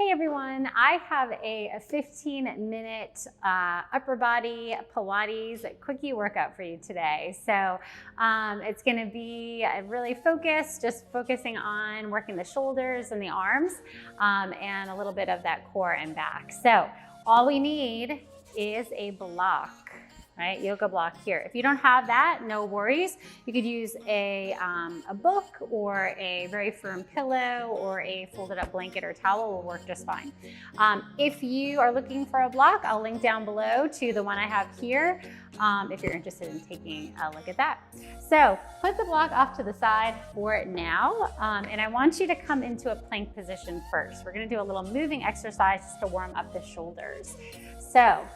Hey everyone, I have a 15-minute upper body Pilates quickie workout for you today. So it's gonna be really focused, just focusing on working the shoulders and the arms and a little bit of that core and back. So all we need is a block. Right, yoga block here. If you don't have that, no worries. You could use a book or a very firm pillow or a folded up blanket or towel will work just fine. If you are looking for a block, I'll link down below to the one I have here if you're interested in taking a look at that. So put the block off to the side for now, and I want you to come into a plank position first. We're gonna do a little moving exercise to warm up the shoulders. So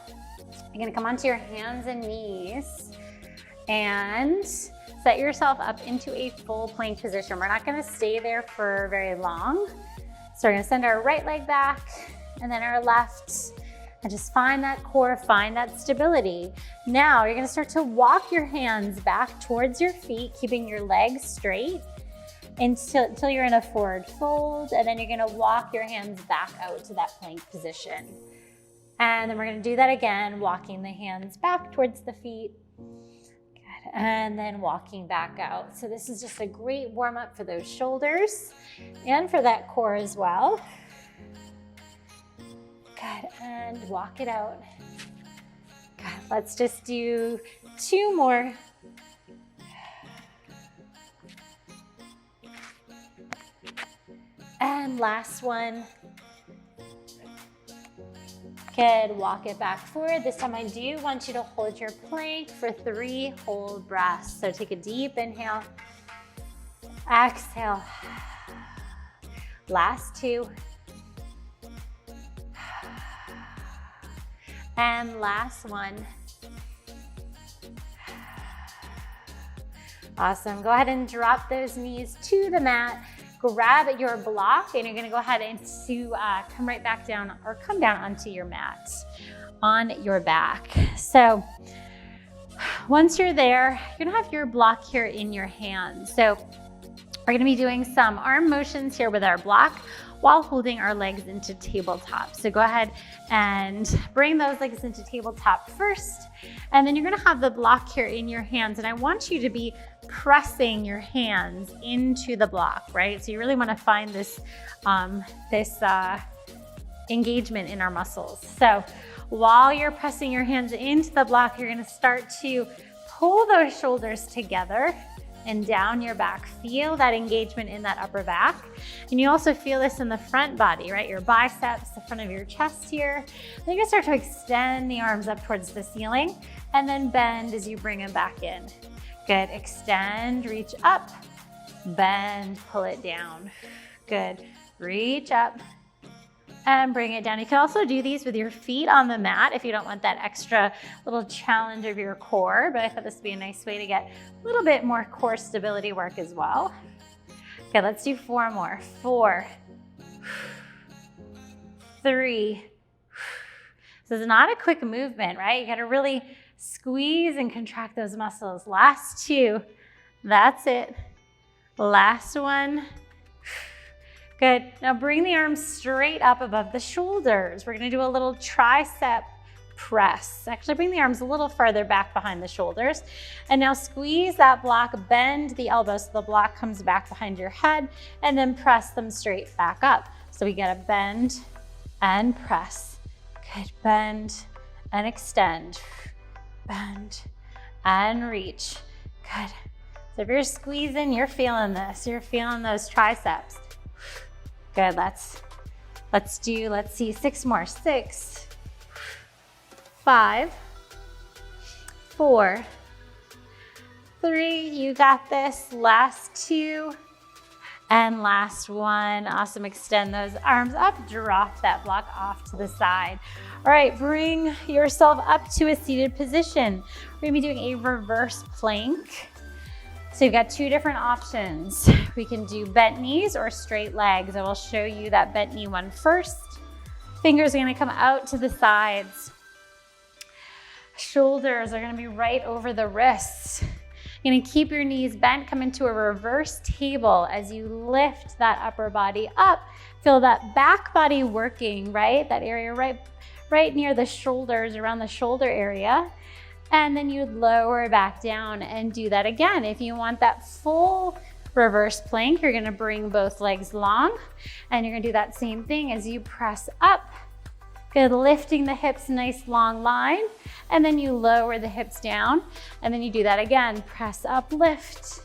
you're gonna come onto your hands and knees and set yourself up into a full plank position. We're not gonna stay there for very long. So we're gonna send our right leg back and then our left, and just find that core, find that stability. Now you're gonna start to walk your hands back towards your feet, keeping your legs straight until you're in a forward fold, and then you're gonna walk your hands back out to that plank position. And then we're gonna do that again, walking the hands back towards the feet. Good. And then walking back out. So this is just a great warm up for those shoulders and for that core as well. Good, and walk it out. Good, let's just do 2 more. And last one. Good, walk it back forward. This time I do want you to hold your plank for 3 whole breaths. So take a deep inhale, exhale, last 2, and last 1. Awesome, go ahead and drop those knees to the mat. Grab your block and you're gonna go ahead and come right back down or come down onto your mat on your back. So once you're there, you're gonna have your block here in your hand. So we're gonna be doing some arm motions here with our block while holding our legs into tabletop. So go ahead and bring those legs into tabletop first, and then you're gonna have the block here in your hands, and I want you to be pressing your hands into the block, right? So you really wanna find this, engagement in our muscles. So while you're pressing your hands into the block, you're gonna start to pull those shoulders together and down your back. Feel that engagement in that upper back. And you also feel this in the front body, right? Your biceps, the front of your chest here. Then you're gonna start to extend the arms up towards the ceiling and then bend as you bring them back in. Good, extend, reach up, bend, pull it down. Good, reach up and bring it down. You can also do these with your feet on the mat if you don't want that extra little challenge of your core, but I thought this would be a nice way to get a little bit more core stability work as well. Okay, let's do 4 more. 4, 3. This is not a quick movement, right? You gotta really squeeze and contract those muscles. Last 2, that's it. Last 1. Good, now bring the arms straight up above the shoulders. We're gonna do a little tricep press. Actually bring the arms a little farther back behind the shoulders. And now squeeze that block, bend the elbows so the block comes back behind your head, and then press them straight back up. So we gotta bend and press. Good, bend and extend. Bend and reach. Good. So if you're squeezing, you're feeling this. You're feeling those triceps. Good, let's see, 6 more. 6, 5, 4, 3, you got this. Last 2, and last 1. Awesome, extend those arms up, drop that block off to the side. All right, bring yourself up to a seated position. We're gonna be doing a reverse plank. So you've got 2 different options. We can do bent knees or straight legs. I will show you that bent knee one first. Fingers are gonna come out to the sides. Shoulders are gonna be right over the wrists. You're gonna keep your knees bent, come into a reverse table as you lift that upper body up. Feel that back body working, right? That area right near the shoulders, around the shoulder area. And then you lower back down and do that again. If you want that full reverse plank, you're gonna bring both legs long, and you're gonna do that same thing as you press up. Good, lifting the hips, nice long line, and then you lower the hips down, and then you do that again. Press up, lift.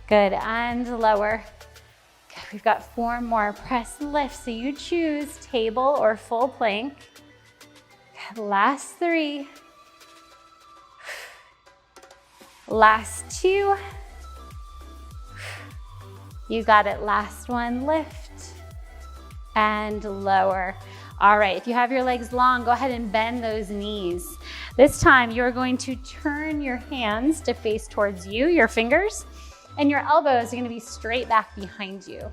Good, and lower. Good, we've got 4 more. Press, lift, so you choose table or full plank. Good, last 3. Last 2. You got it, last one, lift and lower. All right, if you have your legs long, go ahead and bend those knees. This time you're going to turn your hands to face towards you, your fingers, and your elbows are gonna be straight back behind you. All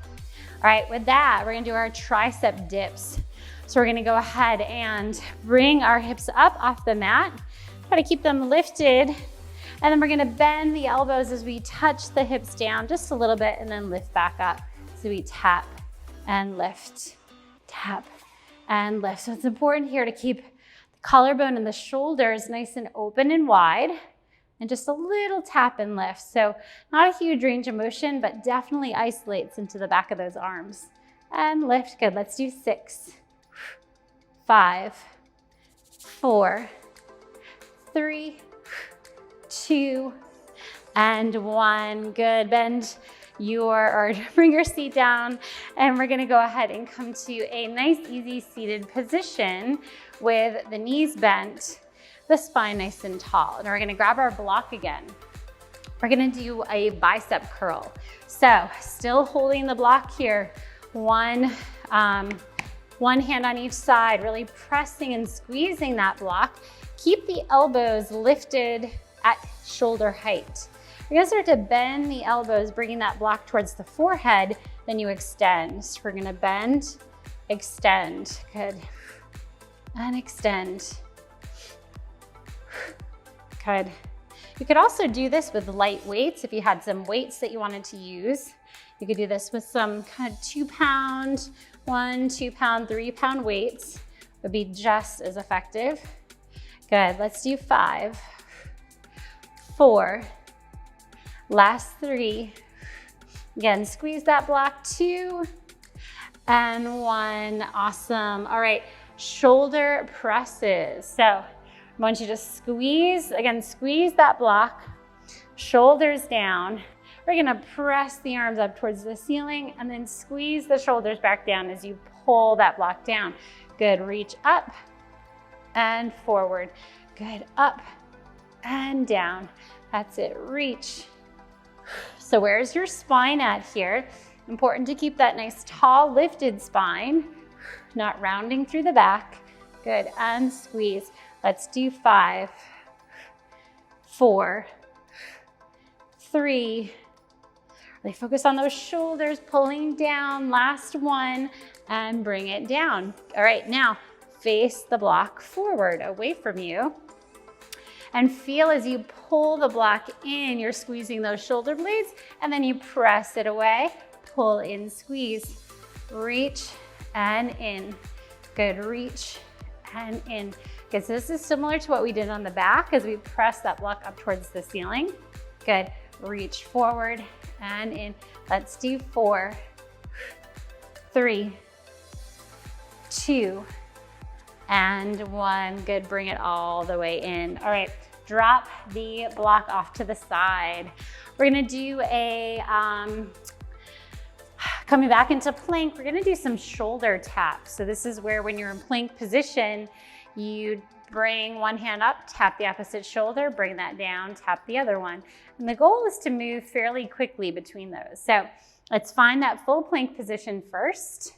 right, with that, we're gonna do our tricep dips. So we're gonna go ahead and bring our hips up off the mat, try to keep them lifted, and then we're gonna bend the elbows as we touch the hips down just a little bit and then lift back up. So we tap and lift, tap and lift. So it's important here to keep the collarbone and the shoulders nice and open and wide, and just a little tap and lift. So not a huge range of motion, but definitely isolates into the back of those arms. And lift, good, let's do 6, 5, 4, 3, 2, and 1. Good, bend or bring your seat down, and we're gonna go ahead and come to a nice, easy seated position with the knees bent, the spine nice and tall. And we're gonna grab our block again. We're gonna do a bicep curl. So still holding the block here, one hand on each side, really pressing and squeezing that block. Keep the elbows lifted at shoulder height. You're gonna start to bend the elbows, bringing that block towards the forehead, then you extend. So we're gonna bend, extend, good, and extend. Good. You could also do this with light weights. If you had some weights that you wanted to use, you could do this with some kind of 2 pound, 1, 2 pound, 3 pound weights. Would be just as effective. Good, let's do 5, 4, last 3. Again, squeeze that block, 2, and 1, awesome. All right, shoulder presses. So I want you to squeeze, again, squeeze that block, shoulders down. We're gonna press the arms up towards the ceiling and then squeeze the shoulders back down as you pull that block down. Good, reach up and forward. Good, up and down. That's it, reach. So where's your spine at here? Important to keep that nice tall lifted spine, not rounding through the back. Good, and squeeze. Let's do 5, 4, 3. Really focus on those shoulders, pulling down. Last 1, and bring it down. All right, now face the block forward, away from you. And feel as you pull the block in, you're squeezing those shoulder blades, and then you press it away, pull in, squeeze, reach and in. Good, reach and in. Good, so this is similar to what we did on the back as we press that block up towards the ceiling. Good, reach forward and in. Let's do 4, 3, 2, and 1. Good, bring it all the way in. All right, drop the block off to the side. We're gonna do a, coming back into plank, we're gonna do some shoulder taps. So this is where when you're in plank position, you bring one hand up, tap the opposite shoulder, bring that down, tap the other one. And the goal is to move fairly quickly between those. So let's find that full plank position first.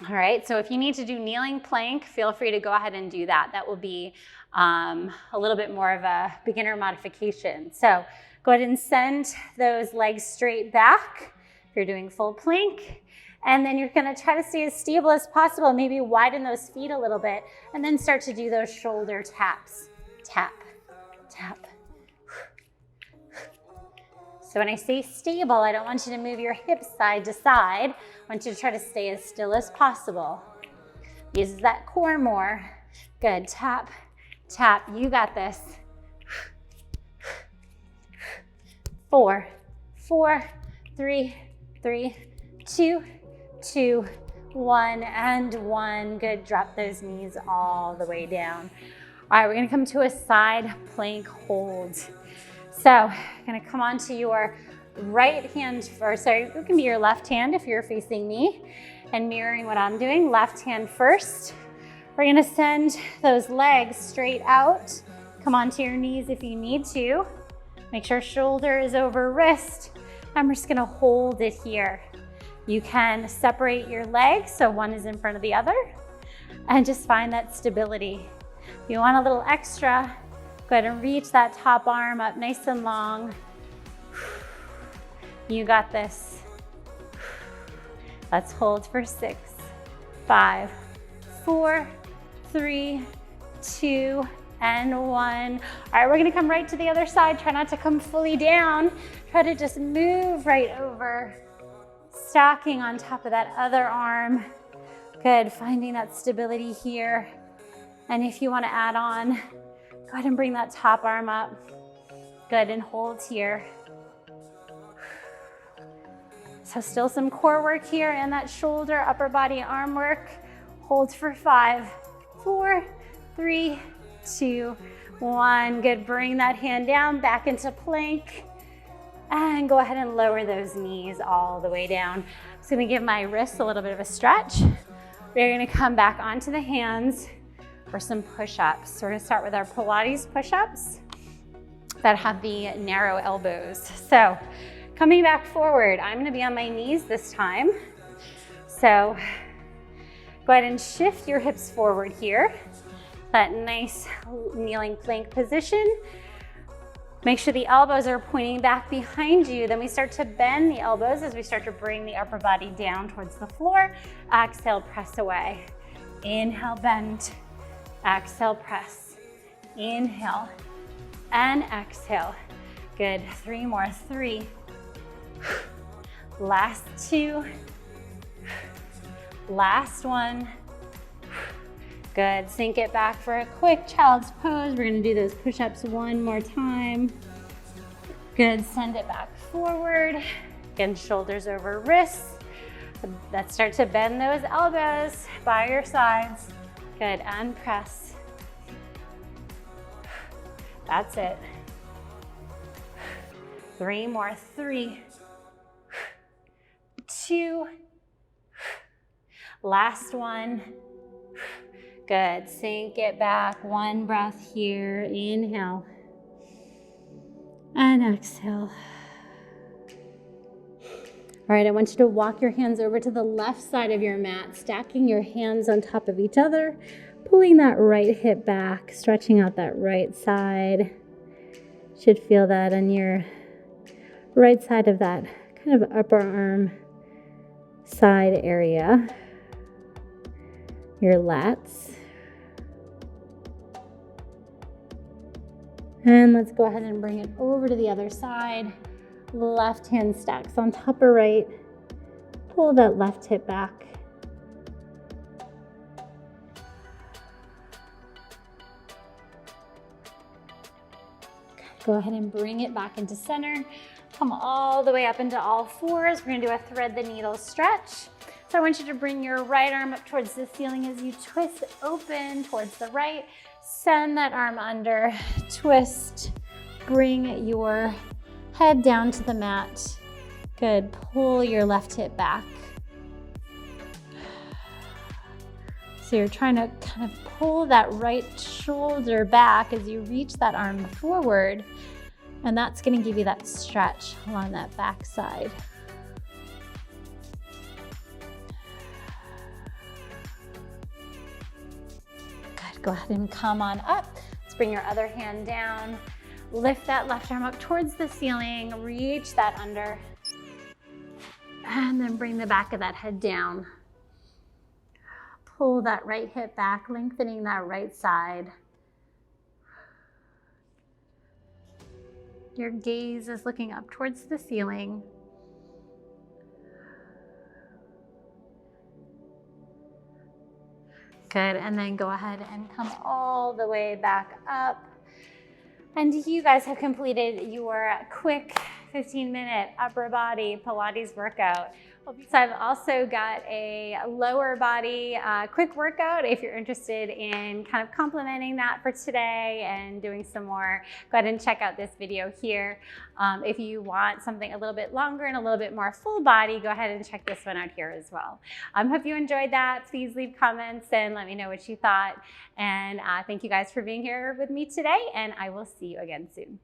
All right, so if you need to do kneeling plank, feel free to go ahead and do that. That will be a little bit more of a beginner modification. So go ahead and send those legs straight back if you're doing full plank. And then you're gonna try to stay as stable as possible, maybe widen those feet a little bit, and then start to do those shoulder taps. Tap, tap, So when I say stable, I don't want you to move your hips side to side. I want you to try to stay as still as possible. Use that core more. Good, tap, tap, you got this. 4, 4, 3, 3, 2, 2, 1, and 1. Good, drop those knees all the way down. All right, we're gonna come to a side plank hold. So, gonna come onto your right hand first. Sorry, it can be your left hand if you're facing me and mirroring what I'm doing. Left hand first. We're gonna send those legs straight out. Come onto your knees if you need to. Make sure shoulder is over wrist. I'm just gonna hold it here. You can separate your legs so one is in front of the other and just find that stability. If you want a little extra, go ahead and reach that top arm up nice and long. You got this. Let's hold for 6, 5, 4, 3, 2, and 1. All right, we're gonna come right to the other side. Try not to come fully down. Try to just move right over. Stacking on top of that other arm. Good, finding that stability here. And if you wanna add on, go ahead and bring that top arm up. Good, and hold here. So still some core work here and that shoulder, upper body, arm work. Hold for 5, 4, 3, 2, 1. Good, bring that hand down, back into plank. And go ahead and lower those knees all the way down. I'm just gonna give my wrists a little bit of a stretch. We're gonna come back onto the hands for some push-ups. We're gonna start with our Pilates push-ups that have the narrow elbows. So coming back forward, I'm gonna be on my knees this time. So go ahead and shift your hips forward here. That nice kneeling plank position. Make sure the elbows are pointing back behind you. Then we start to bend the elbows as we start to bring the upper body down towards the floor. Exhale, press away. Inhale, bend. Exhale, press. Inhale and exhale. Good, 3 more, 3. Last 2. Last 1. Good, sink it back for a quick child's pose. We're gonna do those push-ups one more time. Good, send it back forward. Again, shoulders over wrists. Let's start to bend those elbows by your sides. Good, and press. That's it. 3 more, 3, 2. Last 1. Good, sink it back. 1 breath here. Inhale and exhale. All right, I want you to walk your hands over to the left side of your mat, stacking your hands on top of each other, pulling that right hip back, stretching out that right side. Should feel that on your right side of that kind of upper arm side area. Your lats. And let's go ahead and bring it over to the other side. Left hand stacks on top of right. Pull that left hip back. Go ahead and bring it back into center. Come all the way up into all fours. We're gonna do a thread the needle stretch. So I want you to bring your right arm up towards the ceiling as you twist open towards the right. Send that arm under, twist, bring your head down to the mat. Good, pull your left hip back. So you're trying to kind of pull that right shoulder back as you reach that arm forward, and that's gonna give you that stretch along that back side. Go ahead and come on up. Let's bring your other hand down. Lift that left arm up towards the ceiling. Reach that under. And then bring the back of that head down. Pull that right hip back, lengthening that right side. Your gaze is looking up towards the ceiling. Good, and then go ahead and come all the way back up. And you guys have completed your quick 15-minute upper body Pilates workout. So I've also got a lower body quick workout if you're interested in kind of complementing that for today and doing some more. Go ahead and check out this video here. If you want something a little bit longer and a little bit more full body, go ahead and check this one out here as well. Hope you enjoyed that. Please leave comments and let me know what you thought. And thank you guys for being here with me today, and I will see you again soon.